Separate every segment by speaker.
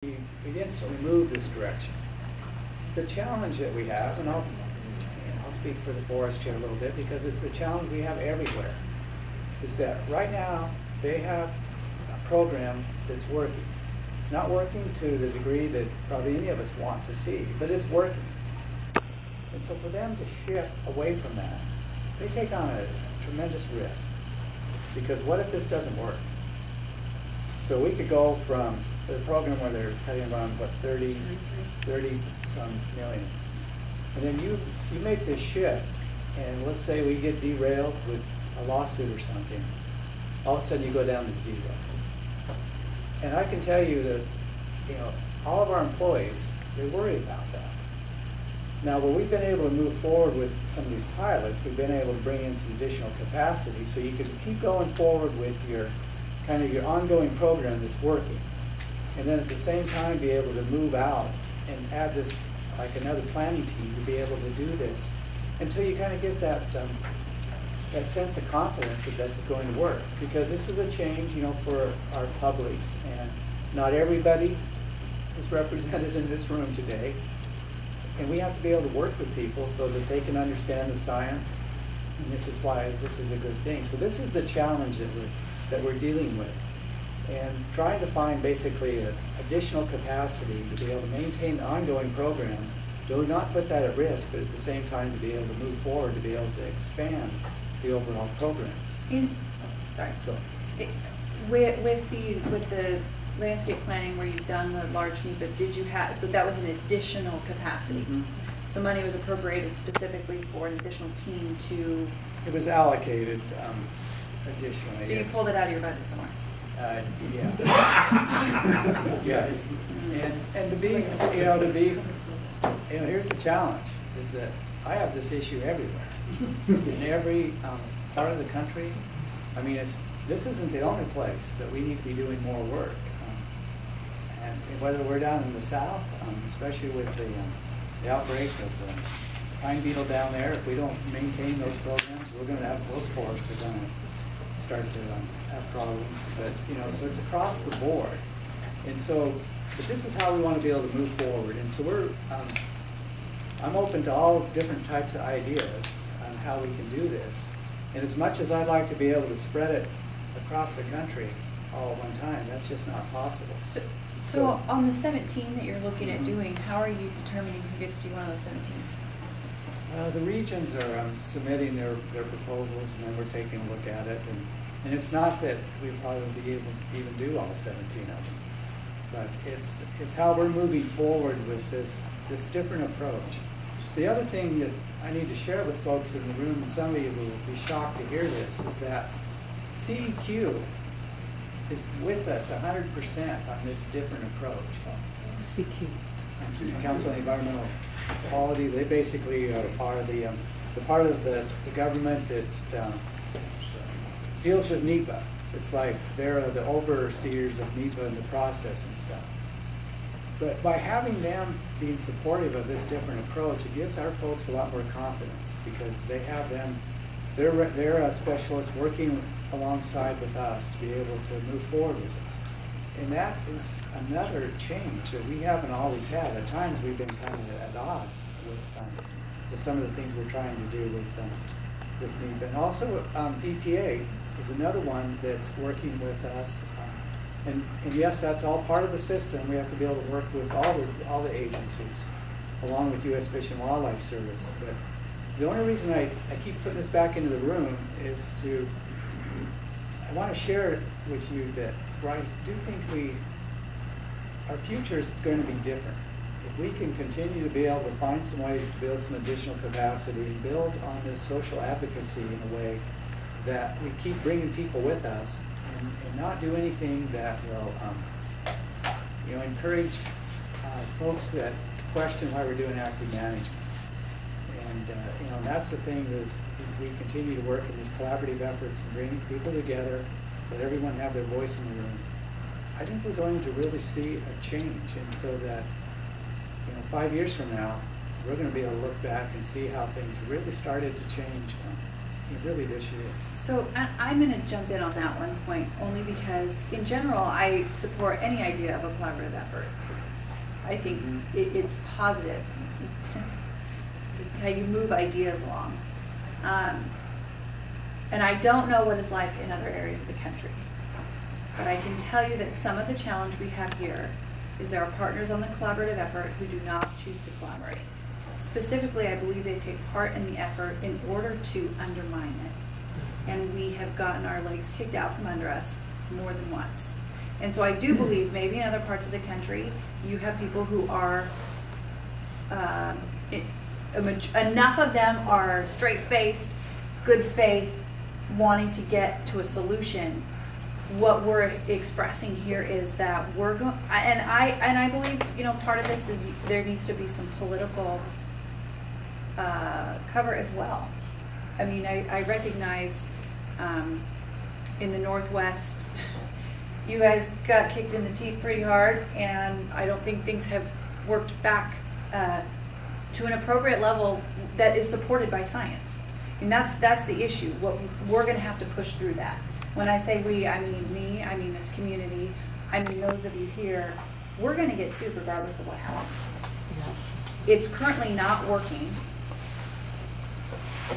Speaker 1: we instantly move this direction. The challenge that we have, and I'll speak for the forest here a little bit because it's the challenge we have everywhere, is that right now they have a program that's working. It's not working to the degree that probably any of us want to see, but it's working. And so for them to shift away from that, they take on a tremendous risk. Because what if this doesn't work? So we could go from the program where they're cutting around, what, 30 some million. And then you make this shift, and let's say we get derailed with a lawsuit or something. All of a sudden you go down to 0. And I can tell you that, all of our employees, they worry about that. Now, where we've been able to move forward with some of these pilots, we've been able to bring in some additional capacity so you can keep going forward with your kind of your ongoing program that's working. And then at the same time be able to move out and add this, like another planning team to be able to do this until you kind of get that that sense of confidence that this is going to work. Because this is a change, for our publics, and not everybody is represented in this room today. And we have to be able to work with people so that they can understand the science, and this is why this is a good thing. So this is the challenge that we're dealing with, and trying to find basically an additional capacity to be able to maintain the ongoing program, do not put that at risk, but at the same time to be able to move forward, to be able to expand the overall programs.
Speaker 2: With the landscape planning where you've done the large NEPA, so that was an additional capacity?
Speaker 1: Mm-hmm.
Speaker 2: So money was appropriated specifically for an additional team to...
Speaker 1: It was allocated additionally.
Speaker 2: So you pulled it out of your budget somewhere?
Speaker 1: Yes. Yes. And to be, here's the challenge, is that I have this issue everywhere. In every part of the country. I mean, this isn't the only place that we need to be doing more work. And whether we're down in the south, especially with the outbreak of the pine beetle down there, if we don't maintain those programs, we're going to have, those forests are going to start to have problems. But, so it's across the board. And so, but this is how we want to be able to move forward. And so I'm open to all different types of ideas on how we can do this. And as much as I'd like to be able to spread it across the country all at one time, that's just not possible.
Speaker 2: So on the 17 that you're looking at doing, how are you determining who gets to be one of those 17?
Speaker 1: The regions are submitting their proposals, and then we're taking a look at it. And it's not that we'll probably be able to even do all 17 of them, but it's how we're moving forward with this different approach. The other thing that I need to share with folks in the room, and some of you will be shocked to hear this, is that CEQ is with us 100% on this different approach.
Speaker 3: CQ.
Speaker 1: Council on Environmental Quality. They basically are part of the government that deals with NEPA. It's like they're the overseers of NEPA and the process and stuff. But by having them being supportive of this different approach, it gives our folks a lot more confidence because they have them, they're specialists working alongside with us to be able to move forward with this. And that is another change that we haven't always had. At times we've been kind of at odds with some of the things we're trying to do with NEPA. And also EPA is another one that's working with us. And yes, that's all part of the system. We have to be able to work with all the agencies, along with U.S. Fish and Wildlife Service. But the only reason I keep putting this back into the room is I want to share with you that I do think our future is going to be different. If we can continue to be able to find some ways to build some additional capacity and build on this social advocacy in a way that we keep bringing people with us, and not do anything that will, encourage folks that question why we're doing active management. And that's the thing is we continue to work in these collaborative efforts and bringing people together, let everyone have their voice in the room. I think we're going to really see a change, and so that 5 years from now, we're going to be able to look back and see how things really started to change really this year.
Speaker 2: So I'm going to jump in on that one point only because in general I support any idea of a collaborative effort. I think it's positive. It's how you move ideas along. And I don't know what it's like in other areas of the country, but I can tell you that some of the challenge we have here is there are partners on the collaborative effort who do not choose to collaborate. Specifically, I believe they take part in the effort in order to undermine it. And we have gotten our legs kicked out from under us more than once. And so I do believe maybe in other parts of the country, you have people who are, enough of them are straight-faced, good faith, wanting to get to a solution. What we're expressing here is that we're going, and I believe, you know, part of this is there needs to be some political cover as well. I mean, I recognize in the Northwest, you guys got kicked in the teeth pretty hard, and I don't think things have worked back to an appropriate level that is supported by science. And that's the issue. What we're going to have to push through that. When I say we, I mean me, I mean this community, I mean those of you here. We're going to get sued regardless of what happens.
Speaker 3: Yes.
Speaker 2: It's currently not working.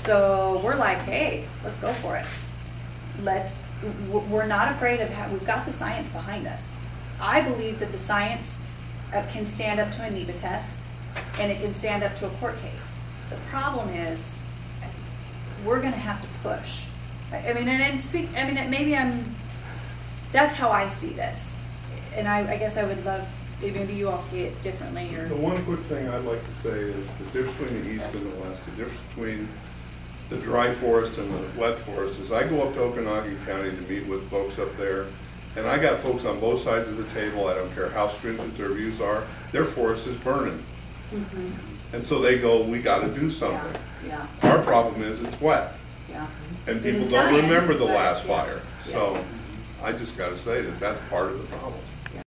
Speaker 2: So we're like, hey, let's go for it. We're not afraid of we've got the science behind us. I believe that the science can stand up to a NEPA test, and it can stand up to a court case. The problem is, we're going to have to push. I mean, that's how I see this. And I guess I would love, maybe you all see it differently. Or
Speaker 4: The one quick thing I'd like to say is the difference between the east and the west, the difference between the dry forest and the wet forest is I go up to Okanagan County to meet with folks up there, and I got folks on both sides of the table. I don't care how stringent their views are, their forest is burning.
Speaker 2: Mm-hmm.
Speaker 4: And so they go, we got to do something.
Speaker 2: Yeah.
Speaker 4: Our problem is it's wet.
Speaker 2: Yeah.
Speaker 4: And
Speaker 2: It
Speaker 4: people
Speaker 2: is
Speaker 4: don't
Speaker 2: dying,
Speaker 4: remember the
Speaker 2: but,
Speaker 4: last
Speaker 2: yeah.
Speaker 4: fire.
Speaker 2: Yeah.
Speaker 4: So I just got to say that that's part of the problem.